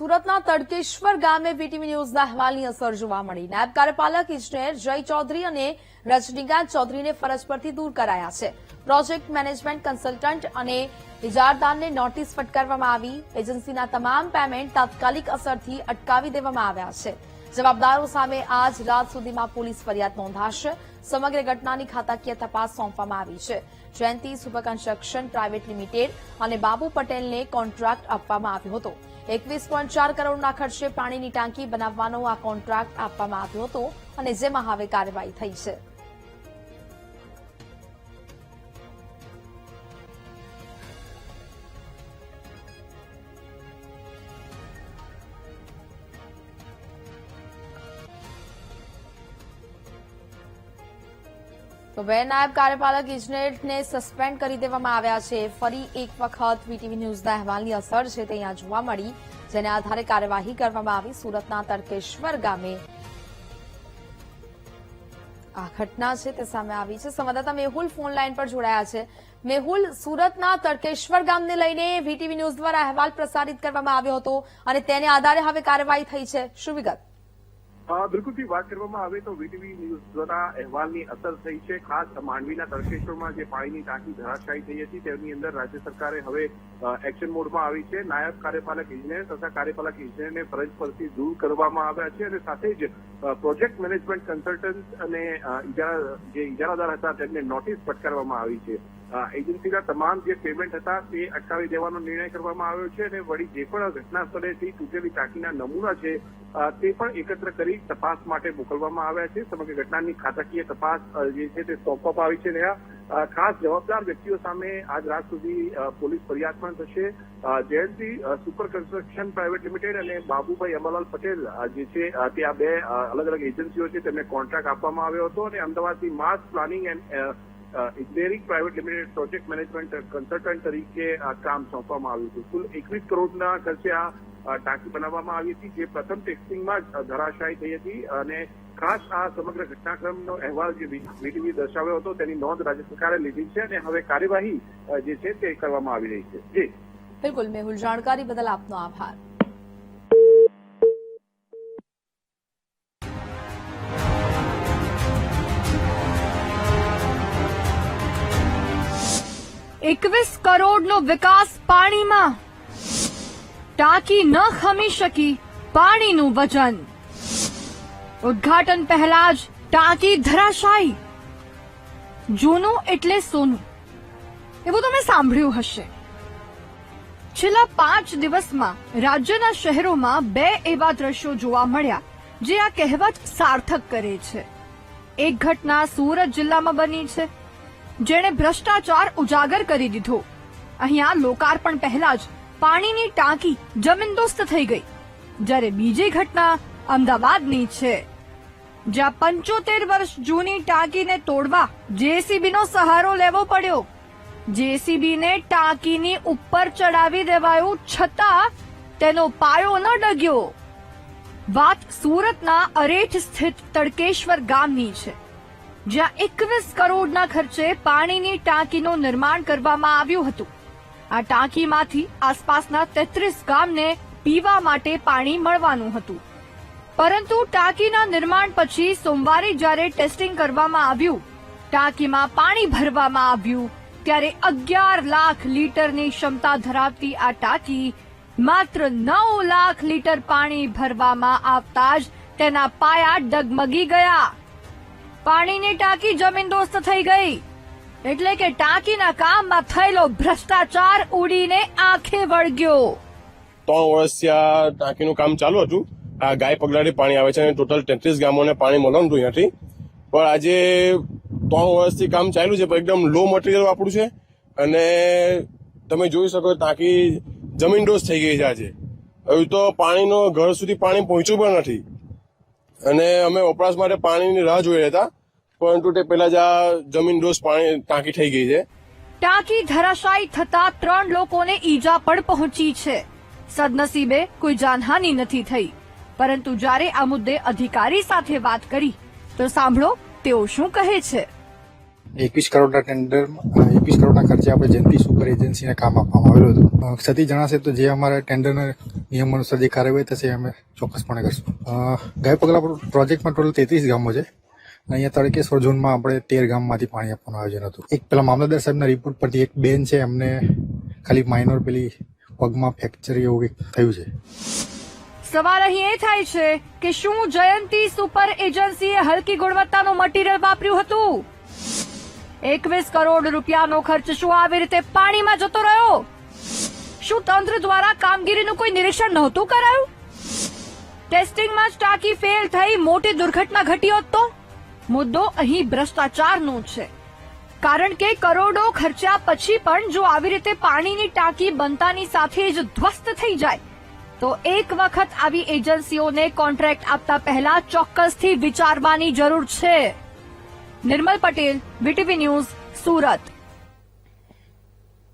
સુરતના તડકેશ્વર ગામે વીટીવી ન્યૂઝના અહેવાલની અસર જોવા મળી। નાયબ કાર્યપાલક ઇજનેર જય ચૌધરી અને રજનીકાંત ચૌધરીને ફરજ પરથી દૂર કરાયા છે। પ્રોજેક્ટ મેનેજમેન્ટ કન્સલ્ટન્ટ અને ઇજારદારને નોટિસ ફટકારવામાં આવી। એજન્સીના તમામ પેમેન્ટ તાત્કાલિક અસરથી અટકાવી દેવામાં આવ્યા છે। જવાબદારો સામે આજ રાત સુધીમાં પોલીસ ફરિયાદ નોંધાશે। સમગ્ર ઘટનાની ખાતાકીય તપાસ સોંપવામાં આવી છે। જયંતિ સુપર કન્સ્ટ્રક્શન પ્રાઇવેટ લિમિટેડ અને બાબુ પટેલને કોન્ટ્રાક્ટ આપવામાં આવ્યો હતો। 21.4 કરોડના ખર્ચે પાણીની ટાંકી બનાવવાનો આ કોન્ટ્રાક્ટ આપવામાં આવ્યો હતો અને જેમાં હવે કાર્યવાહી થઈ છે। તો બે નાયબ કાર્યપાલક ઇજનેરને સસ્પેન્ડ કરી દેવામાં આવ્યા છે। ફરી એક વખત વીટીવી ન્યૂઝના અહેવાલની અસર છે તે અહીંયા જોવા મળી, જેને આધારે કાર્યવાહી કરવામાં આવી। સુરતના તડકેશ્વર ગામે આ ઘટના છે તે સામે આવી છે। સંવાદદાતા મેહુલ ફોન લાઈન પર જોડાયા છે। મેહુલ, સુરતના તડકેશ્વર ગામને લઈને વીટીવી ન્યૂઝ દ્વારા અહેવાલ પ્રસારિત કરવામાં આવ્યો હતો અને તેને આધારે હવે કાર્યવાહી થઈ છે, શું વિગત? બિલકુલથી વાત કરવામાં આવે તો વીટીવી ન્યૂઝ દ્વારા અહેવાલની અસર થઈ છે। ખાસ માંડવીના તડકેશ્વરમાં જે પાણીની ટાંકી ધરાશાયી થઈ હતી તેની અંદર રાજ્ય સરકારે હવે એક્શન મોડમાં આવી છે। નાયબ કાર્યપાલક ઇજનેર તથા કાર્યપાલક ઇજનેરને ફરજ પરથી દૂર કરવામાં આવ્યા છે અને સાથે જ પ્રોજેક્ટ મેનેજમેન્ટ કન્સલ્ટન્ટ અને જે ઇજારાદાર હતા તેમને નોટિસ ફટકારવામાં આવી છે। એજન્સીના તમામ જે પેમેન્ટ હતા તે અટકાવી દેવાનો નિર્ણય કરવામાં આવ્યો છે અને વળી જે પણ ઘટના સ્થળેથી તૂટેલી ટાંકીના નમૂના છે તે પણ એકત્ર કરી તપાસ માટે મોકલવામાં આવ્યા છે। સમગ્ર ઘટનાની ખાતાકીય તપાસ જે છે તે સોંપવામાં આવી છે અને ખાસ જવાબદાર વ્યક્તિઓ સામે આજ રાત સુધી પોલીસ ફરિયાદ પણ થશે। જયંતિ સુપર કન્સ્ટ્રક્શન પ્રાઇવેટ લિમિટેડ અને બાબુભાઈ અમરલાલ પટેલ જે છે તે આ બે અલગ અલગ એજન્સીઓ છે તેમને કોન્ટ્રાક્ટ આપવામાં આવ્યો હતો અને અમદાવાદથી mass planning and engineering private limited project management consultant તરીકે આ કામ સોંપવામાં આવ્યું હતું। કુલ 21 કરોડના ખર્ચે આ ટાંકી બનાવવામાં આવી હતી, જે પ્રથમ ટેસ્ટિંગમાં જ ધરાશાયી થઈ હતી અને ખાસ આ સમગ્ર ઘટનાક્રમનો અહેવાલ જે વીટીવી દર્શાવ્યો હતો તેની નોંધ રાજ્ય સરકારે લીધી છે અને હવે કાર્યવાહી જે છે તે કરવામાં આવી રહી છે। જી બિલકુલ મેહુલ, જાણકારી બદલ આપનો આભાર। ₹21 કરોડનો વિકાસ પાણીમાં, ટાંકી ન ખમી શકી પાણીનું વજન, ઉદ્ઘાટન પહેલા જ ટાંકી ધરાશાયી, જૂનું એટલે સોનું, એવું તમે સાંભળ્યું હશે। છેલ્લા 5 દિવસમાં રાજ્યના શહેરોમાં 2 એવા દ્રશ્યો જોવા મળ્યા જે આ કહેવત સાર્થક કરે છે। એક ઘટના સુરત જિલ્લામાં બની છે, જેણે ભ્રષ્ટાચાર ઉજાગર કરી દીધો। અહીંયા લોકાર્પણ પહેલા જ પાણીની ટાંકી જમીનદોસ્ત થઈ ગઈ, જ્યારે બીજી ઘટના અમદાવાદની છે, જ્યાં 75 વર્ષ જૂની ટાંકીને તોડવા જેસીબીનો સહારો લેવો પડ્યો। જેસીબીને ટાંકીની ઉપર ચડાવી દેવાયું છતાં તેનો પાયો ન ડગ્યો। વાત સુરતના અરેઠ સ્થિત તડકેશ્વર ગામની છે, જ્યાં 21 કરોડના ખર્ચે પાણીની ટાંકીનું નિર્માણ કરવામાં આવ્યું હતું। આ ટાંકીમાંથી આસપાસના 33 ગામને પીવા માટે પાણી મળવાનું હતું, પરંતુ ટાંકીના નિર્માણ પછી સોમવારે જ્યારે ટેસ્ટિંગ કરવામાં આવ્યું, ટાંકીમાં પાણી ભરવામાં આવ્યું, ત્યારે 11 લાખ લીટરની ક્ષમતા ધરાવતી આ ટાંકી માત્ર 9 લાખ લીટર પાણી ભરવામાં આવતા જ તેના પાયા ડગમગી ગયા। પાણીની ટાંકી જમીનદોસ્ત થઈ ગઈ, એટલે કે ટાંકીના કામમાં થયેલો ભ્રષ્ટાચાર ઉડીને આંખે વળગ્યો। 3 વર્ષથી આ ટાંકીનું કામ ચાલુ હતું। આ ગાય પગલાથી પાણી આવે છે અને ટોટલ 33 ગામોને પાણી મળવાનું હતું અહીંયાથી, પણ આજે 3 વર્ષથી કામ ચાલ્યું છે, પણ એકદમ લો મટીરિયલ વાપર્યું છે અને તમે જોઈ શકો ટાંકી જમીનદોસ્ત થઈ ગઈ છે। આજે હવે તો પાણીનો ઘર સુધી પાણી પહોંચ્યું પણ નથી અને અમે વપરાશ માટે પાણીની રાહ જોઈ રહ્યા હતા, પરંતુ તે પહેલા જ આ જમીનદોસ્ત પાણી ટાંકી થઈ ગઈ છે। ટાંકી ધરાશાયી થતા 3 લોકોને ઈજા પણ પહોંચી છે। સદનસીબે કોઈ જાનહાનિ નથી થઈ, પરંતુ જ્યારે આ મુદ્દે અધિકારી સાથે વાત કરી તો સાંભળો તેઓ શું કહે છે। 21 કરોડના ટેન્ડર 21 કરોડના ખર્ચે આપણે જયંતિ સુપર એજન્સીને કામ આપવામાં આવેલું હતું. સતી જણાશે તો જે અમારા ટેન્ડરના નિયમ અનુસાર જે કાર્યવાહી થશે અમે ચોક્કસપણે કરશું. ગાય પગલા પ્રોજેક્ટમાં ટોટલ 33 ગામો છે. અહીંયા તડકેશ્વર ઝોનમાં આપણે 13 ગામમાંથી પાણી આપવાનું આયોજન હતું. એક પેલા મામલતદાર સાહેબના રિપોર્ટ પરથી એક બેન છે, એમને ખાલી માઇનોર પેલી પગમાં ફ્રેક્ચર એવું કંઈક થયું છે. સવાલ અહીં એ થાય છે કે શું જયંતિ સુપર એજન્સીએ હલકી ગુણવત્તાનું મટીરીયલ વાપર્યું હતું? 21 કરોડ રૂપિયાનો ખર્ચ શું આવી રીતે પાણીમાં જતો રહ્યો? શું તંત્ર દ્વારા કામગીરીનું કોઈ નિરીક્ષણ નહોતું કરાયું? ટેસ્ટિંગમાં જ ટાંકી ફેલ થઈ મોટી દુર્ઘટના ઘટી હોત તો? મુદ્દો અહીં ભ્રષ્ટાચારનો છે. કારણ કે કરોડો ખર્ચ્યા પછી પણ જો આવી રીતે પાણીની ટાંકી બનતાની સાથે જ ધ્વસ્ત થઈ જાય તો એક વખત આવી એજન્સીઓને કોન્ટ્રાક્ટ આપતા પહેલા ચોક્કસથી વિચારવાની જરૂર છે. નિર્મલ પટેલ, વીટીવી ન્યૂઝ, સુરત.